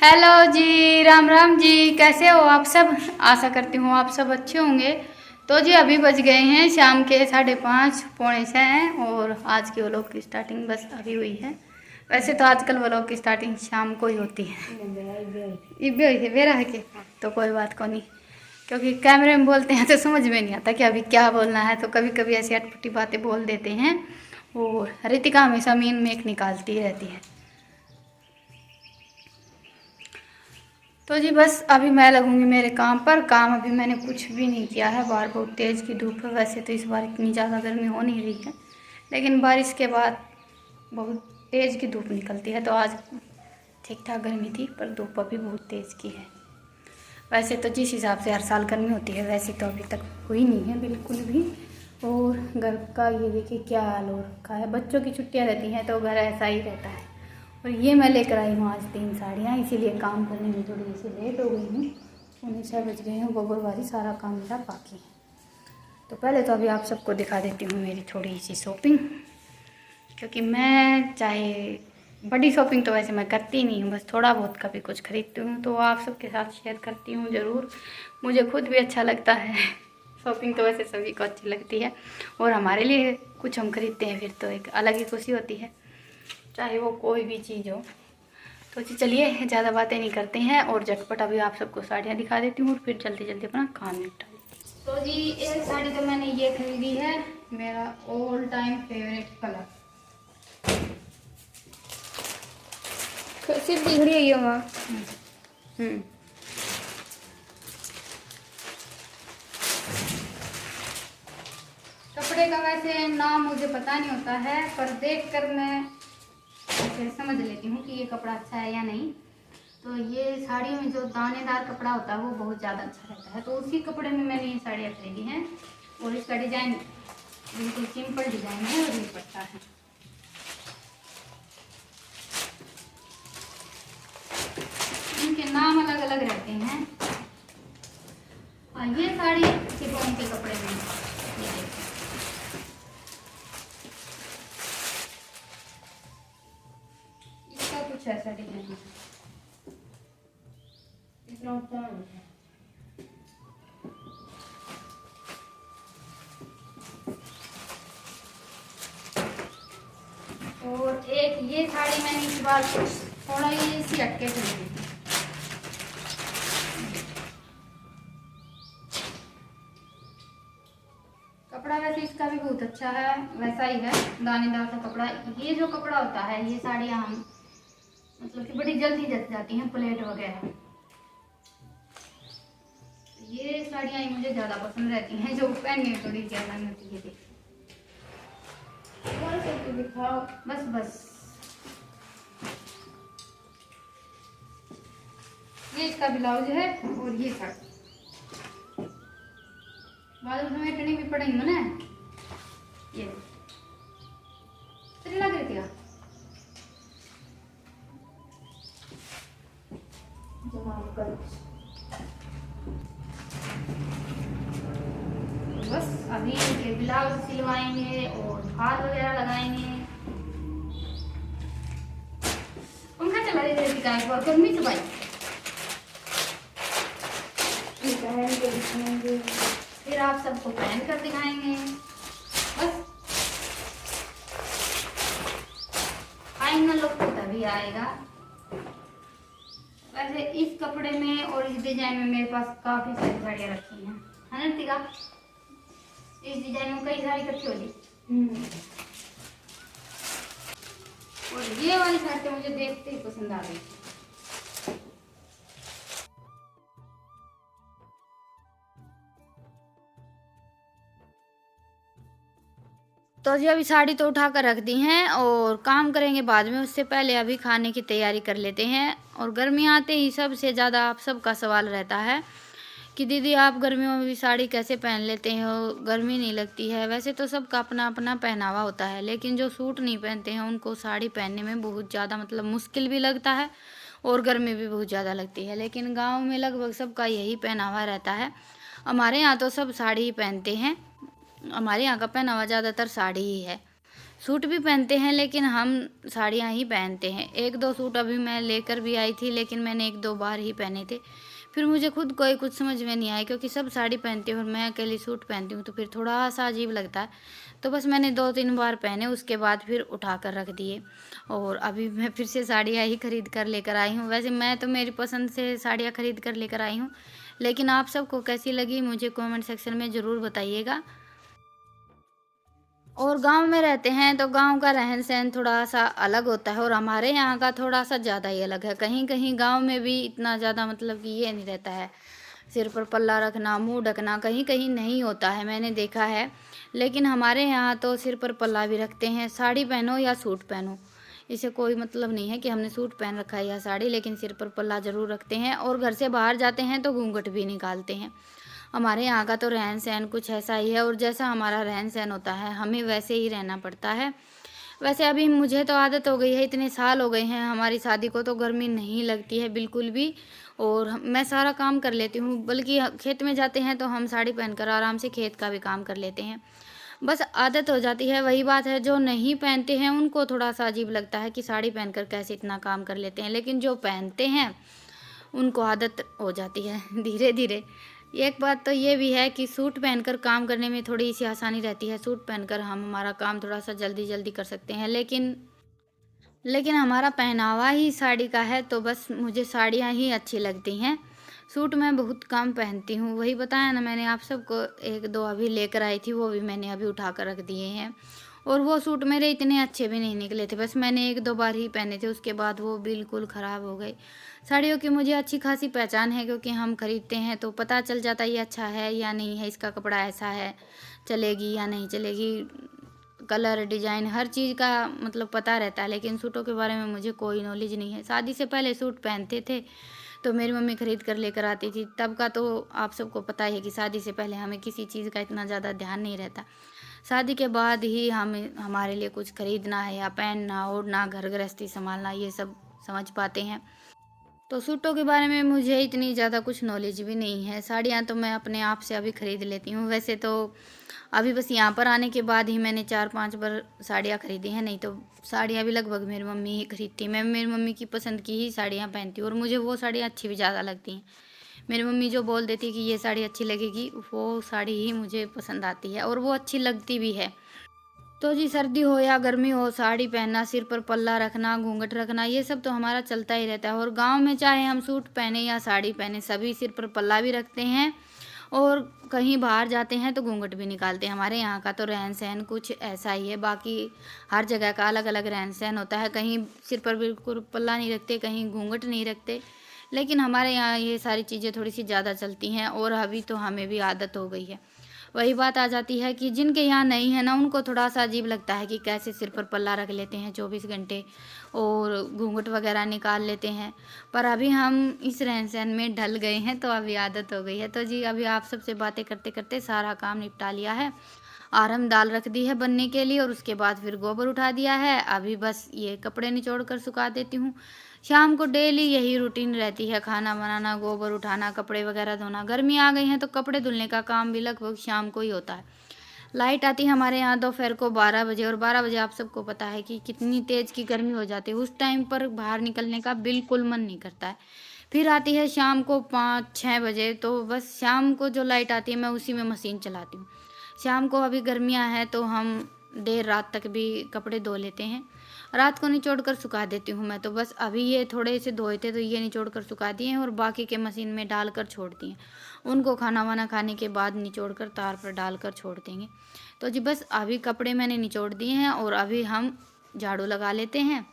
Hello जी, राम राम जी। कैसे हो आप सब? आशा करती हूँ आप सब अच्छे होंगे। तो जी अभी बज गए हैं शाम के 5:30 पौने 6 हैं और आज के व्लॉग की स्टार्टिंग बस अभी हुई है। वैसे तो आजकल व्लॉग की स्टार्टिंग शाम को ही होती है। इब्बे हुई है बेरा है कि तो कोई बात को नहीं, क्योंकि कैमरे में बोलते हैं तो समझ में नहीं आता कि अभी क्या बोलना है, तो कभी कभी ऐसी अटपटी बातें बोल देते हैं। और रितिका हमेशा मीन मेक निकालती रहती है। तो जी बस अभी मैं लगूंगी मेरे काम पर। काम अभी मैंने कुछ भी नहीं किया है। बाहर बहुत तेज़ की धूप है। वैसे तो इस बार इतनी ज़्यादा गर्मी हो नहीं रही है, लेकिन बारिश के बाद बहुत तेज़ की धूप निकलती है। तो आज ठीक ठाक गर्मी थी, पर धूप अभी बहुत तेज़ की है। वैसे तो जिस हिसाब से हर साल गर्मी होती है, वैसे तो अभी तक हुई नहीं है बिल्कुल भी। और घर का ये देखिए क्या हाल हो रखा है। बच्चों की छुट्टियाँ रहती हैं तो घर ऐसा ही रहता है। और ये मैं लेकर आई हूँ आज 3 साड़ियाँ, इसीलिए काम करने में थोड़ी सी लेट हो गई हूँ। 6:30 बज गए हैं। गोबरवारी सारा काम मेरा बाकी है। तो पहले तो अभी आप सबको दिखा देती हूँ मेरी थोड़ी सी शॉपिंग, क्योंकि मैं चाहे बड़ी शॉपिंग तो वैसे मैं करती नहीं हूँ, बस थोड़ा बहुत कभी कुछ खरीदती हूँ तो आप सबके साथ शेयर करती हूँ ज़रूर। मुझे खुद भी अच्छा लगता है। शॉपिंग तो वैसे सभी को अच्छी लगती है, और हमारे लिए कुछ हम खरीदते हैं फिर तो एक अलग ही खुशी होती है, चाहे वो कोई भी चीज़ हो। तो जी चलिए ज़्यादा बातें नहीं करते हैं और झटपट अभी आप सबको साड़ियाँ दिखा देती हूँ और फिर जल्दी जल्दी अपना काम निपटा देती हूँ। तो जी एक साड़ी तो मैंने ये खरीदी है, मेरा ऑल टाइम फेवरेट कलर। सिर्फ दिख रही है ये वहाँ। कपड़े का वैसे नाम मुझे पता नहीं होता है, पर देखकर मैं ऐसे समझ लेती हूँ कि ये कपड़ा अच्छा है या नहीं। तो ये साड़ियों में जो दानेदार कपड़ा होता है वो बहुत ज़्यादा अच्छा रहता है, तो उसी कपड़े में मैंने ये साड़ियाँ खरीदी हैं। और इसका डिज़ाइन बिल्कुल सिंपल डिज़ाइन है और ये पट्टा है। इनके नाम अलग अलग रहते हैं। और ये साड़ी शिफॉन के कपड़े में ये देखिए। इसका कुछ ऐसा डिजाइन है। इतना ऊंचा है। और एक ये साड़ी मैंने इस बार कुछ थोड़ा ही सी हटके खरीदी थी। कपड़ा वैसे इसका भी बहुत अच्छा है, वैसा ही है दानेदार सा कपड़ा। ये जो कपड़ा होता है ये साड़ियाँ हम मतलब कि बड़ी जल्दी जच जाती हैं, प्लेट वगैरह। ये साड़ियाँ ही मुझे ज़्यादा पसंद रहती हैं, जो पहनने में थोड़ी ज़्यादा नहीं होती है। दिखाओ बस बस। ये इसका ब्लाउज है और ये साड़ी बादल समेटने भी पड़ेंगे ना। ये चलिए लग रही थी बस अभी ये ब्लाउज सिलवाएंगे और हार वगैरह लगाएंगे। पंखा चला रही थी का एक बार गर्मी से भाई। फिर आप सबको पहन कर दिखाएंगे। बस फाइनल लुक तो तभी आएगा। वैसे इस कपड़े में और इस डिजाइन में मेरे पास काफी सारी साड़ियाँ रखी हैं, है ना रितिका? इस डिजाइन में कई साड़ी इकट्ठी होगी। और ये वाली साड़ी तो मुझे देखते ही पसंद आ गई। तो जी अभी साड़ी तो उठा कर रख दी हैं और काम करेंगे बाद में, उससे पहले अभी खाने की तैयारी कर लेते हैं। और गर्मी आते ही सबसे ज़्यादा आप सबका सवाल रहता है कि दीदी आप गर्मियों में भी साड़ी कैसे पहन लेते हो, गर्मी नहीं लगती है? वैसे तो सबका अपना अपना पहनावा होता है, लेकिन जो सूट नहीं पहनते हैं उनको साड़ी पहनने में बहुत ज़्यादा मतलब मुश्किल भी लगता है और गर्मी भी बहुत ज़्यादा लगती है। लेकिन गाँव में लगभग सबका यही पहनावा रहता है। हमारे यहाँ तो सब साड़ी ही पहनते हैं। हमारे यहाँ का पहनावा ज़्यादातर साड़ी ही है। सूट भी पहनते हैं, लेकिन हम साड़ियाँ ही पहनते हैं। 1-2 सूट अभी मैं लेकर भी आई थी, लेकिन मैंने 1-2 बार ही पहने थे। फिर मुझे खुद को ही कुछ समझ में नहीं आया, क्योंकि सब साड़ी पहनते हैं और मैं अकेली सूट पहनती हूँ, तो फिर थोड़ा-सा अजीब लगता है। तो बस मैंने 2-3 बार पहने, उसके बाद फिर उठा कर रख दिए और अभी मैं फिर से साड़ियाँ ही खरीद कर लेकर आई हूँ। वैसे मैं तो मेरी पसंद से साड़ियाँ खरीद कर लेकर आई हूँ, लेकिन आप सबको कैसी लगी मुझे कमेंट सेक्शन में ज़रूर बताइएगा। और गाँव में रहते हैं तो गाँव का रहन-सहन थोड़ा-सा अलग होता है और हमारे यहाँ का थोड़ा-सा ज़्यादा ही अलग है। कहीं-कहीं गाँव में भी इतना ज़्यादा मतलब कि ये नहीं रहता है, सिर पर पल्ला रखना, मुँह ढकना, कहीं-कहीं नहीं होता है, मैंने देखा है। लेकिन हमारे यहाँ तो सिर पर पल्ला भी रखते हैं, साड़ी पहनो या सूट पहनो, इसे कोई मतलब नहीं है कि हमने सूट पहन रखा है या साड़ी, लेकिन सिर पर पल्ला ज़रूर रखते हैं और घर से बाहर जाते हैं तो घूंघट भी निकालते हैं। हमारे यहाँ का तो रहन-सहन कुछ ऐसा ही है और जैसा हमारा रहन-सहन होता है, हमें वैसे ही रहना पड़ता है। वैसे अभी मुझे तो आदत हो गई है, इतने साल हो गए हैं हमारी शादी को, तो गर्मी नहीं लगती है बिल्कुल भी और मैं सारा काम कर लेती हूँ। बल्कि खेत में जाते हैं तो हम साड़ी पहनकर आराम से खेत का भी काम कर लेते हैं। बस आदत हो जाती है, वही बात है, जो नहीं पहनते हैं उनको थोड़ा-सा अजीब लगता है कि साड़ी पहनकर कैसे इतना काम कर लेते हैं, लेकिन जो पहनते हैं उनको आदत हो जाती है धीरे-धीरे। एक बात तो ये भी है कि सूट पहनकर काम करने में थोड़ी-सी आसानी रहती है। सूट पहनकर हम हमारा काम थोड़ा-सा जल्दी-जल्दी कर सकते हैं, लेकिन हमारा पहनावा ही साड़ी का है, तो बस मुझे साड़ियाँ ही अच्छी लगती हैं। सूट मैं बहुत कम पहनती हूँ, वही बताया ना मैंने आप सबको, 1-2 अभी लेकर आई थी, वो भी मैंने अभी उठा कर रख दिए हैं। और वो सूट मेरे इतने अच्छे भी नहीं निकले थे, बस मैंने 1-2 बार ही पहने थे, उसके बाद वो बिल्कुल ख़राब हो गए। साड़ियों की मुझे अच्छी खासी पहचान है, क्योंकि हम खरीदते हैं तो पता चल जाता है ये अच्छा है या नहीं है, इसका कपड़ा ऐसा है, चलेगी या नहीं चलेगी, कलर, डिज़ाइन, हर चीज़ का मतलब पता रहता है। लेकिन सूटों के बारे में मुझे कोई नॉलेज नहीं है। शादी से पहले सूट पहनते थे, तो मेरी मम्मी खरीद कर लेकर आती थी, तब का तो आप सबको पता ही है कि शादी से पहले हमें किसी चीज़ का इतना ज़्यादा ध्यान नहीं रहता। शादी के बाद ही हमें हमारे लिए कुछ खरीदना है या पहनना, ओढ़ना, घर गृहस्थी सँभालना, ये सब समझ पाते हैं। तो सूटों के बारे में मुझे इतनी ज़्यादा कुछ नॉलेज भी नहीं है। साड़ियाँ तो मैं अपने आप से अभी खरीद लेती हूँ। वैसे तो अभी बस यहाँ पर आने के बाद ही मैंने 4-5 बार साड़ियाँ खरीदी हैं, नहीं तो साड़ियाँ भी लगभग मेरी मम्मी ही खरीदती है। मैं मेरी मम्मी की पसंद की ही साड़ियाँ पहनती हूँ और मुझे वो साड़ियाँ अच्छी भी ज़्यादा लगती हैं। मेरी मम्मी जो बोल देती है कि ये साड़ी अच्छी लगेगी, वो साड़ी ही मुझे पसंद आती है और वो अच्छी लगती भी है। तो जी सर्दी हो या गर्मी हो, साड़ी पहनना, सिर पर पल्ला रखना, घूंघट रखना, ये सब तो हमारा चलता ही रहता है। और गांव में चाहे हम सूट पहने या साड़ी पहने, सभी सिर पर पल्ला भी रखते हैं और कहीं बाहर जाते हैं तो घूंघट भी निकालते हैं। हमारे यहाँ का तो रहन सहन कुछ ऐसा ही है, बाकी हर जगह का अलग अलग रहन सहन होता है। कहीं सिर पर बिल्कुल पल्ला नहीं रखते, कहीं घूंघट नहीं रखते, लेकिन हमारे यहाँ ये सारी चीज़ें थोड़ी सी ज़्यादा चलती हैं और अभी तो हमें भी आदत हो गई है। वही बात आ जाती है कि जिनके यहाँ नहीं है ना, उनको थोड़ा-सा अजीब लगता है कि कैसे सिर पर पल्ला रख लेते हैं 24 घंटे और घूंघट वगैरह निकाल लेते हैं। पर अभी हम इस रहन-सहन में ढल गए हैं, तो अभी आदत हो गई है। तो जी अभी आप सबसे बातें करते-करते सारा काम निपटा लिया है। अरहर दाल रख दी है बनने के लिए और उसके बाद फिर गोबर उठा दिया है। अभी बस ये कपड़े निचोड़ कर सुखा देती हूँ। शाम को डेली यही रूटीन रहती है, खाना बनाना, गोबर उठाना, कपड़े वगैरह धोना। गर्मी आ गई हैं तो कपड़े धुलने का काम भी लगभग शाम को ही होता है। लाइट आती है हमारे यहाँ दोपहर को 12 बजे और 12 बजे आप सबको पता है कि कितनी तेज़ की गर्मी हो जाती है। उस टाइम पर बाहर निकलने का बिल्कुल मन नहीं करता है। फिर आती है शाम को 5-6 बजे, तो बस शाम को जो लाइट आती है मैं उसी में मशीन चलाती हूँ। शाम को अभी गर्मियाँ हैं तो हम देर रात तक भी कपड़े धो लेते हैं। रात को निचोड़ कर सुखा देती हूँ मैं, तो बस अभी ये थोड़े से धोए थे तो ये निचोड़ कर सुखा दिए हैं और बाकी के मशीन में डाल कर छोड़ दिए हैं। उनको खाना वाना खाने के बाद निचोड़ कर तार पर डाल कर छोड़ देंगे। तो जी बस अभी कपड़े मैंने निचोड़ दिए हैं और अभी हम झाड़ू लगा लेते हैं।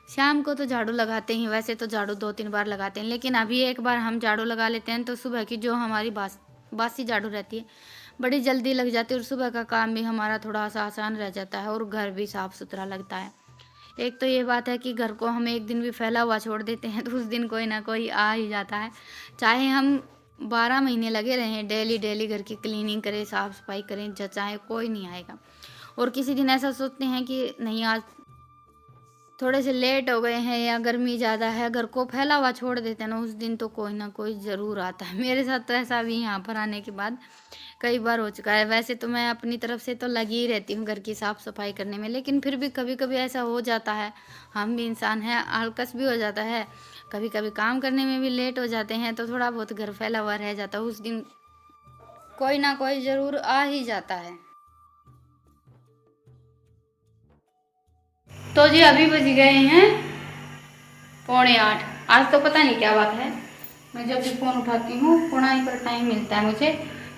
शाम को तो झाड़ू लगाते ही, वैसे तो झाड़ू 2-3 बार लगाते हैं, लेकिन अभी एक बार हम झाड़ू लगा लेते हैं तो सुबह की जो हमारी बासी झाड़ू रहती है बड़ी जल्दी लग जाती है और सुबह का काम भी हमारा थोड़ा सा आसान रह जाता है और घर भी साफ़ सुथरा लगता है। एक तो ये बात है कि घर को हम एक दिन भी फैला हुआ छोड़ देते हैं तो उस दिन कोई ना कोई आ ही जाता है। चाहे हम 12 महीने लगे रहें, डेली डेली घर की क्लीनिंग करें, साफ़ सफाई करें, जचाएँ, कोई नहीं आएगा। और किसी दिन ऐसा सोचते हैं कि नहीं आज थोड़े से लेट हो गए हैं या गर्मी ज़्यादा है, घर को फैला हुआ छोड़ देते हैं ना, उस दिन तो कोई ना कोई ज़रूर आता है। मेरे साथ तो ऐसा भी यहाँ पर आने के बाद कई बार हो चुका है। वैसे तो मैं अपनी तरफ से तो लगी ही रहती हूँ घर की साफ़ सफाई करने में, लेकिन फिर भी कभी कभी ऐसा हो जाता है। हम भी इंसान हैं, आलकस भी हो जाता है, कभी कभी काम करने में भी लेट हो जाते हैं, तो थोड़ा बहुत घर फैला हुआ रह जाता है। उस दिन कोई ना कोई ज़रूर आ ही जाता है। तो जी अभी बज गए हैं 7:45। आज तो पता नहीं क्या बात है, मैं जब भी फ़ोन उठाती हूँ 7:45 पर टाइम मिलता है मुझे।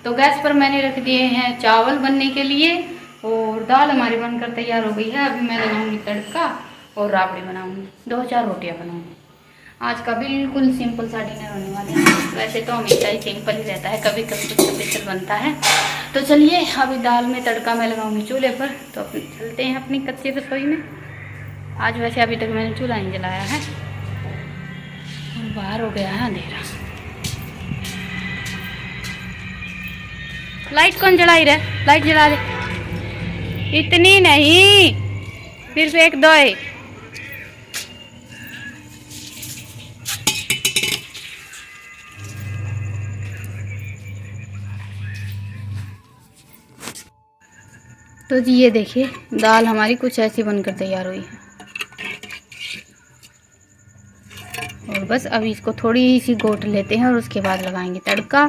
तो गैस पर मैंने रख दिए हैं चावल बनने के लिए, और दाल हमारी बनकर तैयार हो गई है। अभी मैं लगाऊंगी तड़का और राबड़ी बनाऊंगी, 2-4 रोटियां बनाऊंगी। आज का बिल्कुल सिंपल सा डिनर होने वाला है। वैसे तो हमेशा ही सिंपल ही रहता है, कभी कभी कुछ स्पेशल बनता है। तो चलिए अभी दाल में तड़का मैं लगाऊंगी चूल्हे पर, तो अपने चलते हैं अपनी कच्ची रसोई में। आज वैसे अभी तक मैंने चूल्हा नहीं जलाया है, और बाहर हो गया है अंधेरा। लाइट कौन जलाई रहा? लाइट जला दे। इतनी नहीं, सिर्फ 1-2 है। तो जी ये देखिए दाल हमारी कुछ ऐसी बनकर तैयार हुई है, और बस अभी इसको थोड़ी सी घोट लेते हैं और उसके बाद लगाएंगे तड़का।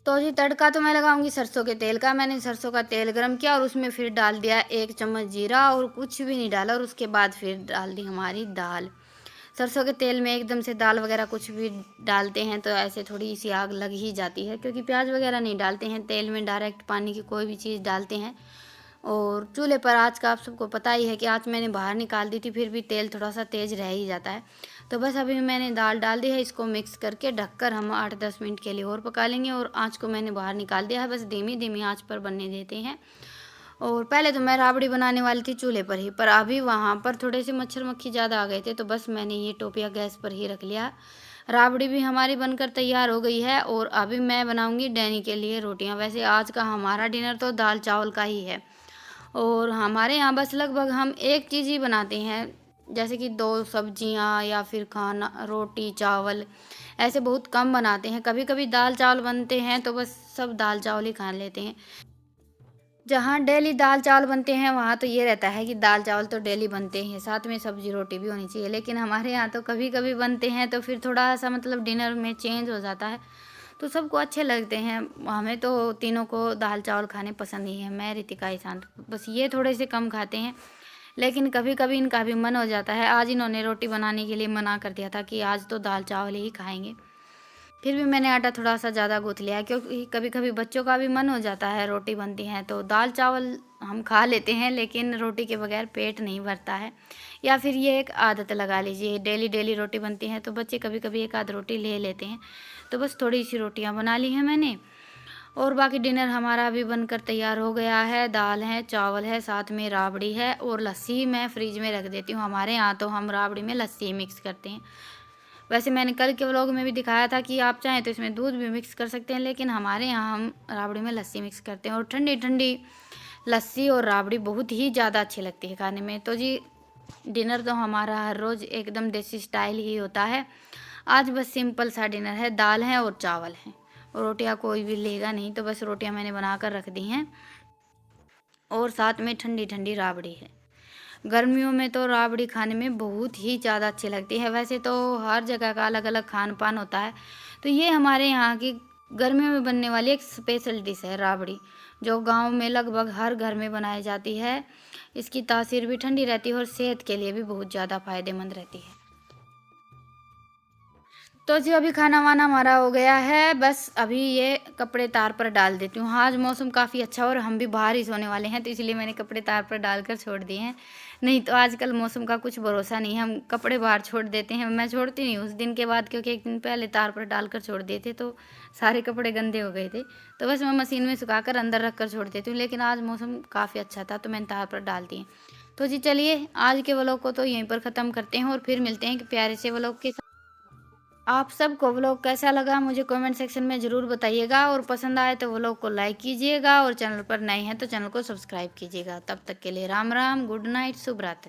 तो जी तड़का तो मैं लगाऊंगी सरसों के तेल का। मैंने सरसों का तेल गरम किया और उसमें फिर डाल दिया 1 चम्मच जीरा, और कुछ भी नहीं डाला, और उसके बाद फिर डाल दी हमारी दाल। सरसों के तेल में एकदम से दाल वगैरह कुछ भी डालते हैं तो ऐसे थोड़ी सी आग लग ही जाती है, क्योंकि प्याज वगैरह नहीं डालते हैं तेल में, डायरेक्ट पानी की कोई भी चीज़ डालते हैं। और चूल्हे पर आँच का आप सबको पता ही है कि आँच मैंने बाहर निकाल दी थी, फिर भी तेल थोड़ा सा तेज़ रह ही जाता है। तो बस अभी मैंने दाल डाल दी है, इसको मिक्स करके ढककर हम 8-10 मिनट के लिए और पका लेंगे। और आँच को मैंने बाहर निकाल दिया है, बस धीमी धीमी आँच पर बनने देते हैं। और पहले तो मैं राबड़ी बनाने वाली थी चूल्हे पर ही, पर अभी वहाँ पर थोड़े से मच्छर मक्खी ज़्यादा आ गए थे, तो बस मैंने ये टोपिया गैस पर ही रख लिया। राबड़ी भी हमारी बनकर तैयार हो गई है, और अभी मैं बनाऊंगी डैनी के लिए रोटियां। वैसे आज का हमारा डिनर तो दाल चावल का ही है, और हमारे यहाँ बस लगभग हम एक चीज़ ही बनाते हैं, जैसे कि 2 सब्जियां या फिर खाना रोटी चावल, ऐसे बहुत कम बनाते हैं। कभी कभी दाल चावल बनते हैं तो बस सब दाल चावल ही खा लेते हैं। जहाँ डेली दाल चावल बनते हैं वहाँ तो ये रहता है कि दाल चावल तो डेली बनते हैं, साथ में सब्जी रोटी भी होनी चाहिए। लेकिन हमारे यहाँ तो कभी कभी बनते हैं, तो फिर थोड़ा सा मतलब डिनर में चेंज हो जाता है, तो सबको अच्छे लगते हैं। हमें तो तीनों को दाल चावल खाने पसंद ही है, मैं रितिका ईशांत, बस ये थोड़े से कम खाते हैं। लेकिन कभी कभी इनका भी मन हो जाता है। आज इन्होंने रोटी बनाने के लिए मना कर दिया था कि आज तो दाल चावल ही खाएंगे, फिर भी मैंने आटा थोड़ा सा ज़्यादा गूँथ लिया है, क्योंकि कभी कभी बच्चों का भी मन हो जाता है, रोटी बनती है तो दाल चावल हम खा लेते हैं, लेकिन रोटी के बगैर पेट नहीं भरता है। या फिर ये एक आदत लगा लीजिए, डेली डेली रोटी बनती है तो बच्चे कभी कभी एक आध रोटी ले लेते हैं। तो बस थोड़ी सी रोटियां बना ली हैं मैंने, और बाकी डिनर हमारा अभी बनकर तैयार हो गया है। दाल है, चावल है, साथ में राबड़ी है, और लस्सी मैं फ्रिज में रख देती हूँ। हमारे यहाँ तो हम राबड़ी में लस्सी मिक्स करते हैं। वैसे मैंने कल के व्लॉग में भी दिखाया था कि आप चाहें तो इसमें दूध भी मिक्स कर सकते हैं, लेकिन हमारे यहाँ हम राबड़ी में लस्सी मिक्स करते हैं, और ठंडी ठंडी लस्सी और राबड़ी बहुत ही ज़्यादा अच्छी लगती है खाने में। तो जी डिनर तो हमारा हर रोज़ एकदम देसी स्टाइल ही होता है। आज बस सिंपल सा डिनर है, दाल है और चावल है, और रोटियां कोई भी लेगा नहीं, तो बस रोटियां मैंने बना कर रख दी हैं, और साथ में ठंडी ठंडी राबड़ी है। गर्मियों में तो राबड़ी खाने में बहुत ही ज़्यादा अच्छी लगती है। वैसे तो हर जगह का अलग अलग खान पान होता है, तो ये हमारे यहाँ की गर्मियों में बनने वाली एक स्पेशल डिश है राबड़ी, जो गांव में लगभग हर घर में बनाई जाती है। इसकी तासीर भी ठंडी रहती है, और सेहत के लिए भी बहुत ज़्यादा फायदेमंद रहती है। तो जी अभी खाना वाना हमारा हो गया है, बस अभी ये कपड़े तार पर डाल देती हूँ। आज मौसम काफ़ी अच्छा और हम भी बाहर ही सोने वाले हैं, तो इसलिए मैंने कपड़े तार पर डालकर छोड़ दिए हैं। नहीं तो आजकल मौसम का कुछ भरोसा नहीं है, हम कपड़े बाहर छोड़ देते हैं। मैं छोड़ती नहीं उस दिन के बाद, क्योंकि एक दिन पहले तार पर डालकर छोड़ दिए थे तो सारे कपड़े गंदे हो गए थे, तो बस मैं मशीन में सुखाकर अंदर रख कर छोड़ देती हूँ। लेकिन आज मौसम काफ़ी अच्छा था तो मैंने तार पर डाल दिए। तो जी चलिए आज के व्लॉग को तो यहीं पर ख़त्म करते हैं, और फिर मिलते हैं कि प्यारे से व्लॉग के साथ। आप सबको व्लॉग कैसा लगा मुझे कमेंट सेक्शन में ज़रूर बताइएगा, और पसंद आए तो व्लॉग को लाइक कीजिएगा, और चैनल पर नए हैं तो चैनल को सब्सक्राइब कीजिएगा। तब तक के लिए राम राम, गुड नाइट, शुभ रात्रि।